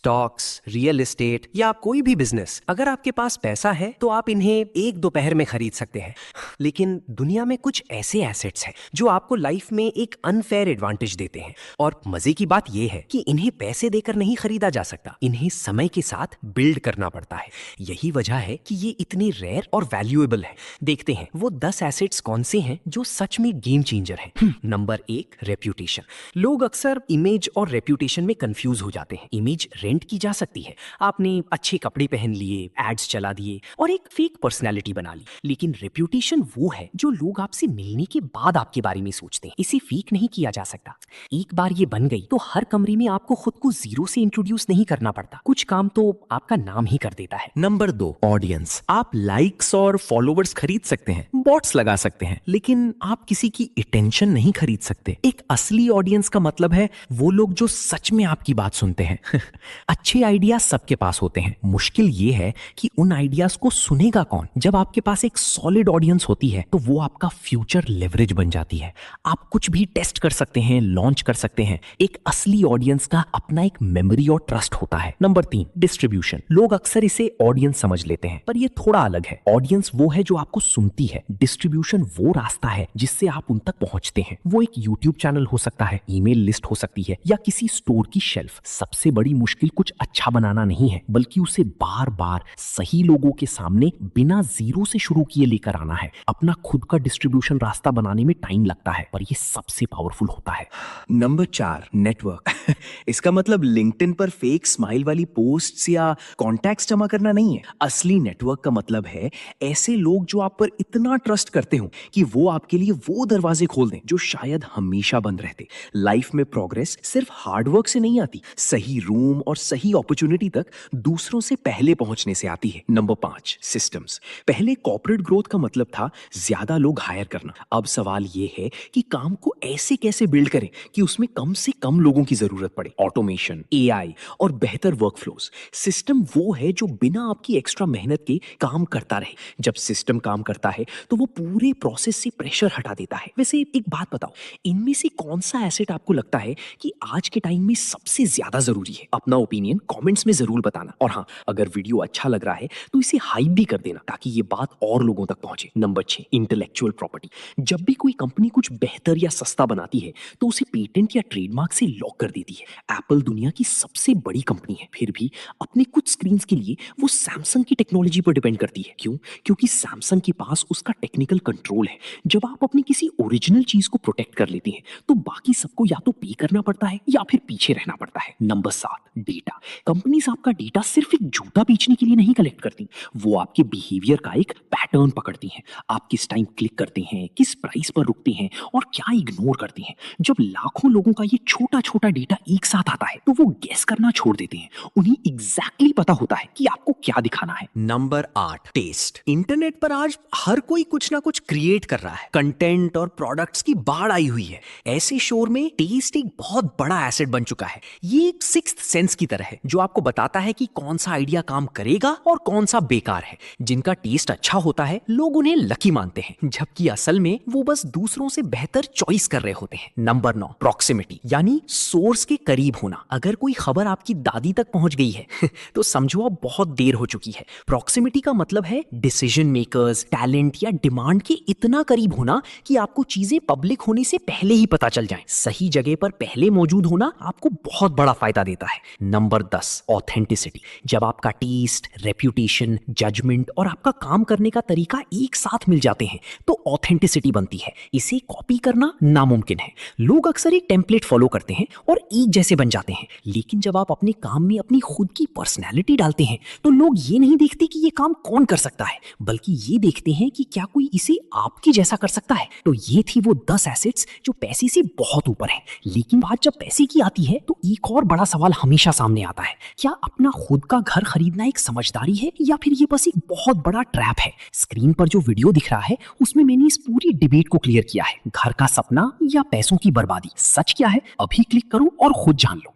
Stocks, real estate या कोई भी बिजनेस, अगर आपके पास पैसा है तो आप इन्हें एक दोपहर में खरीद सकते हैं। लेकिन दुनिया में कुछ ऐसे एसेट्स हैं जो आपको लाइफ में एक अनफेयर एडवांटेज देते हैं, और मजे की बात यह है कि इन्हें पैसे देकर नहीं खरीदा जा सकता, इन्हें समय के साथ बिल्ड करना पड़ता है। यही वजह है कि ये इतने रेयर और वैल्यूएबल है। देखते हैं वो 10 एसेट्स कौन से हैं जो सच में गेम चेंजर हैं। Number 1, reputation. लोग अक्सर इमेज और रेप्यूटेशन में कंफ्यूज हो जाते हैं। इमेज रेंट की जा सकती है, आपने अच्छे कपड़े पहन लिए, एड्स चला दिए और एक फेक पर्सनैलिटी बना ली। लेकिन रेप्यूटेशन वो है जो लोग आपसे मिलने के बाद आपके बारे में सोचते हैं। इसे फेक नहीं किया जा सकता। एक बार ये बन गई तो हर कमरे में आपको खुद को जीरो से इंट्रोड्यूस नहीं करना पड़ता, कुछ काम तो आपका नाम ही कर देता है। Number 2, audience. आप लाइक्स और फॉलोवर्स खरीद सकते हैं, बॉट्स लगा सकते हैं, लेकिन आप किसी की अटेंशन नहीं खरीद सकते। एक असली ऑडियंस का मतलब है वो लोग जो सच में आपकी बात सुनते हैं। अच्छे आइडिया सबके पास होते हैं, मुश्किल ये है कि उन आइडियाज को सुनेगा कौन। जब आपके पास एक सॉलिड ऑडियंस होती है तो वो आपका फ्यूचर लेवरेज बन जाती है। आप कुछ भी टेस्ट कर सकते हैं, लॉन्च कर सकते हैं। एक असली ऑडियंस का अपना एक मेमोरी और ट्रस्ट होता है। Number 3, distribution. लोग अक्सर इसे ऑडियंस समझ लेते हैं, पर ये थोड़ा अलग है। ऑडियंस वो है जो आपको सुनती है, डिस्ट्रीब्यूशन वो रास्ता है जिससे आप उन तक पहुंचते हैं। वो एक यूट्यूब चैनल हो सकता है, ईमेल लिस्ट हो सकती है, या किसी स्टोर की शेल्फ। सबसे बड़ी मुश्किल कुछ अच्छा बनाना नहीं है, बल्कि उसे बार बार सही लोगों के सामने बिना जीरो से शुरू किए लेकर आना है। अपना खुद का डिस्ट्रीब्यूशन रास्ता बनाने में टाइम लगता है, पर ये सबसे पावरफुल होता है। Number 4, network. इसका मतलब लिंक्डइन पर फेक स्माइल वाली पोस्ट्स या कॉन्टैक्ट्स जमा करना नहीं है। असली नेटवर्क का मतलब है ऐसे लोग जो आप पर इतना ट्रस्ट करते हो कि वो आपके लिए वो दरवाजे खोल दें जो शायद हमेशा बंद रहते। लाइफ में प्रोग्रेस सिर्फ हार्डवर्क से नहीं आती, सही रूम और सही अपॉर्चुनिटी तक दूसरों से पहले पहुंचने से आती है। Number 5, systems. पहले कॉर्पोरेट ग्रोथ का मतलब था ज्यादा लोग हायर करना। अब सवाल ये है कि काम को ऐसे कैसे बिल्ड करें कि उसमें कम से कम लोगों की जरूरत पड़े। ऑटोमेशन, एआई और बेहतर वर्कफ्लोज। सिस्टम वो है जो बिना आपकी एक्स्ट्रा मेहनत के काम करता रहे। जब सिस्टम काम करता है तो वो पूरे प्रोसेस से प्रेशर हटा देता है। वैसे एक बात बताओ, इनमें से कौन सा एसेट आपको लगता है कि आज के टाइम में सबसे ज्यादा जरूरी है? अपना ओपिनियन कमेंट्स में जरूर बताना। और हाँ, अगर वीडियो अच्छा लग रहा है तो इसे हाइप भी कर देना ताकि ये बात और लोगों तक पहुंचे। Number 6, intellectual property. जब भी कोई कंपनी कुछ बेहतर या सस्ता बनाती है तो उसे पेटेंट या ट्रेडमार्क से लॉक कर देती है। एप्पल दुनिया की सबसे बड़ी कंपनी है, फिर भी अपने कुछ स्क्रीन्स के लिए वो सैमसंग की टेक्नोलॉजी पर डिपेंड करती है। क्यों? क्योंकि सैमसंग के पास उसका टेक्निकल कंट्रोल है। जब आप अपनी किसी ओरिजिनल चीज को प्रोटेक्ट कर लेती हैं तो बाकी सबको या तो पे करना पड़ता है या फिर पीछे रहना पड़ता है। Number 7, data. कंपनीज आपका डेटा सिर्फ एक जूता बेचने के लिए नहीं कलेक्ट करती, वो आपके बिहेवियर का एक पैटर्न पकड़ती हैं। आप किस टाइम क्लिक करते हैं, किस प्राइस पर रुकते हैं और क्या इग्नोर करते हैं। जब लाखों लोगों का ये छोटा छोटा डेटा एक साथ आता है तो वो गेस करना छोड़ देते हैं। उन्हें एग्जैक्टली पता होता है कि आपको क्या दिखाना है। Number 8, test. इंटरनेट पर आज हर कोई कुछ ना कुछ क्रिएट कर रहा है, कंटेंट और प्रोडक्ट्स की बाढ़ आई हुई है। ऐसे शोर में टेस्ट एक बहुत बड़ा एसेट बन चुका है। ये एक सिक्स्थ सेंस की तरह है जो आपको बताता है कि कौन सा आइडिया काम करेगा और कौन सा बेकार है। जिनका टेस्ट अच्छा होता है लोग उन्हें लकी मानते हैं, जबकि असल में वो बस दूसरों से बेहतर चॉइस कर रहे होते हैं। नंबर 9, प्रॉक्सिमिटी, यानी सोर्स के करीब होना। अगर कोई खबर आपकी दादी तक पहुंच गई है तो समझो अब बहुत देर हो चुकी है। प्रॉक्सिमिटी का मतलब है डिसीजन मेकर्स, टैलेंट या डिमांड के इतना करीब होना कि आपको चीजें पब्लिक होने से पहले ही पता चल जाएं। सही जगह पर पहले मौजूद होना आपको बहुत बड़ा फायदा देता है। Number 10, authenticity. जब आपका टेस्ट, रेप्यूटेशन, जजमेंट और आपका काम करने का तरीका एक साथ मिल जाते हैं तो ऑथेंटिसिटी बनती है। इसे कॉपी करना नामुमकिन है। लोग अक्सर एक टेम्पलेट फॉलो करते हैं और एक जैसे बन जाते हैं, लेकिन जब आप अपने काम में अपनी खुद की पर्सनैलिटी डालते हैं तो लोग ये नहीं देखते कि ये काम कौन कर सकता है, बल्कि ये देखते हैं कि क्या कोई इसे आपकी जैसा कर सकता है। तो ये थी वो 10 एसेट्स जो पैसे से बहुत ऊपर है। लेकिन बात जब पैसे की आती है तो एक और बड़ा सवाल हमेशा सामने आता है, क्या अपना खुद का घर खरीदना एक समझदारी है या फिर ये बस एक बहुत बड़ा ट्रैप है? स्क्रीन पर जो वीडियो दिख रहा है उसमें मैंने इस पूरी डिबेट को क्लियर किया है। घर का सपना या पैसों की बर्बादी, सच क्या है? अभी क्लिक करो और खुद जान लो।